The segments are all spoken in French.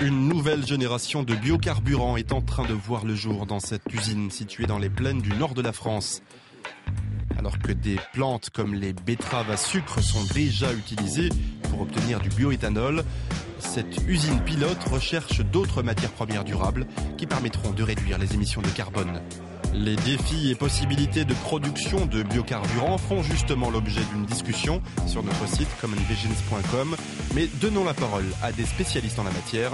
Une nouvelle génération de biocarburants est en train de voir le jour dans cette usine située dans les plaines du nord de la France. Alors que des plantes comme les betteraves à sucre sont déjà utilisées pour obtenir du bioéthanol, cette usine pilote recherche d'autres matières premières durables qui permettront de réduire les émissions de carbone. Les défis et possibilités de production de biocarburants font justement l'objet d'une discussion sur notre site commonvisions.com, mais donnons la parole à des spécialistes en la matière,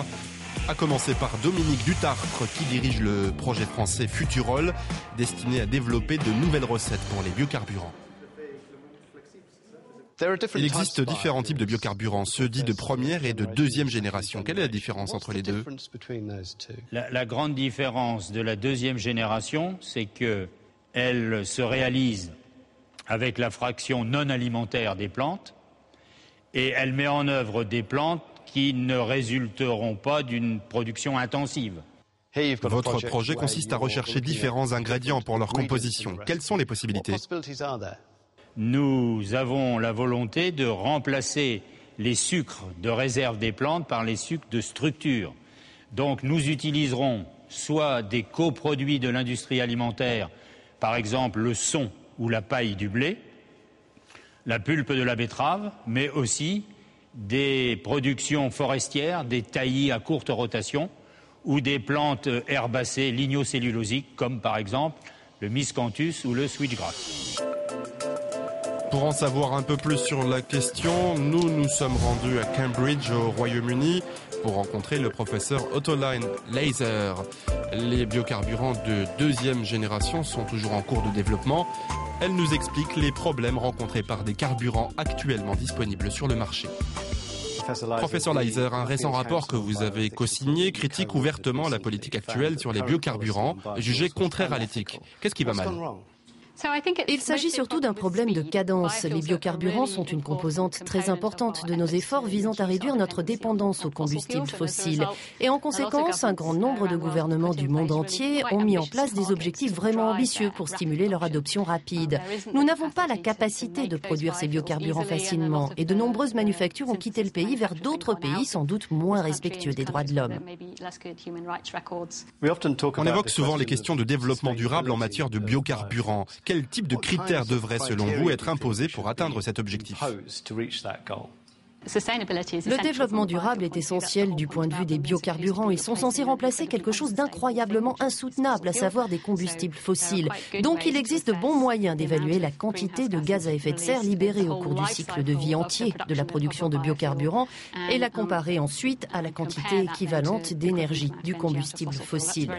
à commencer par Dominique Dutartre qui dirige le projet français Futurol, destiné à développer de nouvelles recettes pour les biocarburants. Il existe différents types de biocarburants, ceux dits de première et de deuxième génération. Quelle est la différence entre les deux ? La grande différence de la deuxième génération, c'est qu'elle se réalise avec la fraction non alimentaire des plantes et elle met en œuvre des plantes qui ne résulteront pas d'une production intensive. Votre projet consiste à rechercher différents ingrédients pour leur composition. Quelles sont les possibilités ? Nous avons la volonté de remplacer les sucres de réserve des plantes par les sucres de structure. Donc nous utiliserons soit des coproduits de l'industrie alimentaire, par exemple le son ou la paille du blé, la pulpe de la betterave, mais aussi des productions forestières, des taillis à courte rotation ou des plantes herbacées lignocellulosiques comme par exemple le miscanthus ou le switchgrass. Pour en savoir un peu plus sur la question, nous sommes rendus à Cambridge au Royaume-Uni pour rencontrer le professeur Ottoline Laser. Les biocarburants de deuxième génération sont toujours en cours de développement. Elle nous explique les problèmes rencontrés par des carburants actuellement disponibles sur le marché. Professeur Laser, un récent rapport que vous avez co-signé critique ouvertement la politique actuelle sur les biocarburants, jugée contraire à l'éthique. Qu'est-ce qui va mal ? Il s'agit surtout d'un problème de cadence. Les biocarburants sont une composante très importante de nos efforts visant à réduire notre dépendance aux combustibles fossiles. Et en conséquence, un grand nombre de gouvernements du monde entier ont mis en place des objectifs vraiment ambitieux pour stimuler leur adoption rapide. Nous n'avons pas la capacité de produire ces biocarburants facilement et de nombreuses manufactures ont quitté le pays vers d'autres pays sans doute moins respectueux des droits de l'homme. On évoque souvent les questions de développement durable en matière de biocarburants. Quel type de critères devraient, selon vous, être imposés pour atteindre cet objectif ? Le développement durable est essentiel du point de vue des biocarburants. Ils sont censés remplacer quelque chose d'incroyablement insoutenable, à savoir des combustibles fossiles. Donc il existe de bons moyens d'évaluer la quantité de gaz à effet de serre libérée au cours du cycle de vie entier de la production de biocarburants et la comparer ensuite à la quantité équivalente d'énergie du combustible fossile.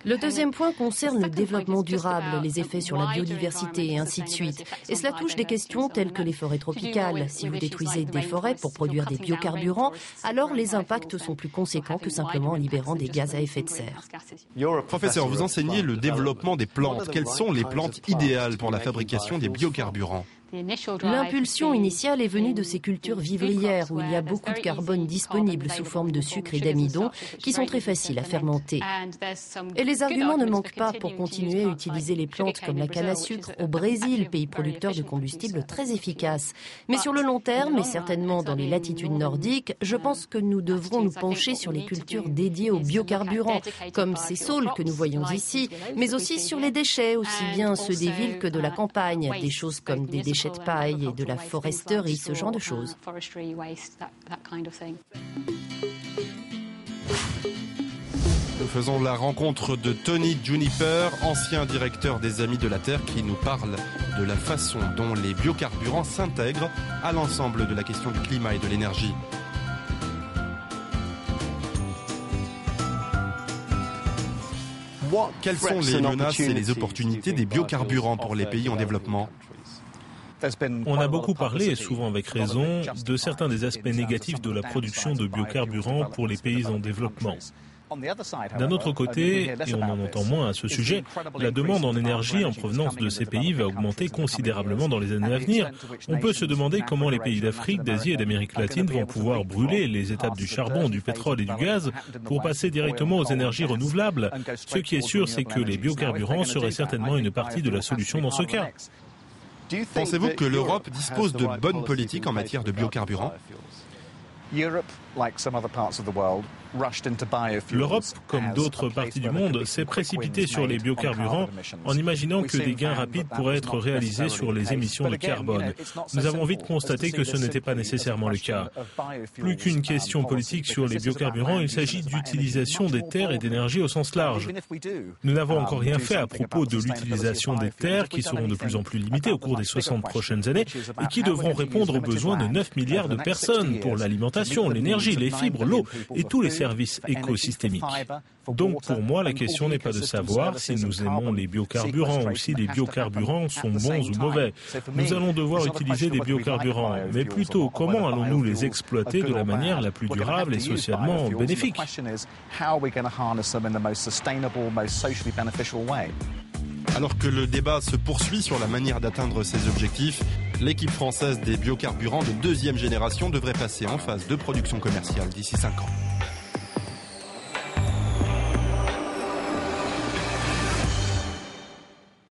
Le deuxième point concerne le développement durable, les effets sur la biodiversité et ainsi de suite. Et cela touche des questions telles que les forêts tropicales. Si vous détruisez des forêts pour produire des biocarburants, alors les impacts sont plus conséquents que simplement en libérant des gaz à effet de serre. Professeur, vous enseignez le développement des plantes. Quelles sont les plantes idéales pour la fabrication des biocarburants ? L'impulsion initiale est venue de ces cultures vivrières où il y a beaucoup de carbone disponible sous forme de sucre et d'amidon qui sont très faciles à fermenter. Et les arguments ne manquent pas pour continuer à utiliser les plantes comme la canne à sucre au Brésil, pays producteur de combustibles très efficace. Mais sur le long terme, et certainement dans les latitudes nordiques, je pense que nous devrons nous pencher sur les cultures dédiées aux biocarburants, comme ces saules que nous voyons ici, mais aussi sur les déchets, aussi bien ceux des villes que de la campagne, des choses comme des déchets de paille et de la foresterie, ce genre de choses. Nous faisons la rencontre de Tony Juniper, ancien directeur des Amis de la Terre, qui nous parle de la façon dont les biocarburants s'intègrent à l'ensemble de la question du climat et de l'énergie. Quelles sont les menaces et les opportunités des biocarburants pour les pays en développement ? On a beaucoup parlé, et souvent avec raison, de certains des aspects négatifs de la production de biocarburants pour les pays en développement. D'un autre côté, et on en entend moins à ce sujet, la demande en énergie en provenance de ces pays va augmenter considérablement dans les années à venir. On peut se demander comment les pays d'Afrique, d'Asie et d'Amérique latine vont pouvoir brûler les étapes du charbon, du pétrole et du gaz pour passer directement aux énergies renouvelables. Ce qui est sûr, c'est que les biocarburants seraient certainement une partie de la solution dans ce cas. Pensez-vous que l'Europe dispose de bonnes politiques en matière de biocarburants ? L'Europe, comme d'autres parties du monde, s'est précipitée sur les biocarburants en imaginant que des gains rapides pourraient être réalisés sur les émissions de carbone. Nous avons vite constaté que ce n'était pas nécessairement le cas. Plus qu'une question politique sur les biocarburants, il s'agit d'utilisation des terres et d'énergie au sens large. Nous n'avons encore rien fait à propos de l'utilisation des terres qui seront de plus en plus limitées au cours des 60 prochaines années et qui devront répondre aux besoins de 9 milliards de personnes pour l'alimentation, l'énergie, les fibres, l'eau et tous les services écosystémiques. Donc pour moi, la question n'est pas de savoir si nous aimons les biocarburants ou si les biocarburants sont bons ou mauvais. Nous allons devoir utiliser des biocarburants, mais plutôt comment allons-nous les exploiter de la manière la plus durable et socialement bénéfique. Alors que le débat se poursuit sur la manière d'atteindre ces objectifs, l'équipe française des biocarburants de deuxième génération devrait passer en phase de production commerciale d'ici 5 ans.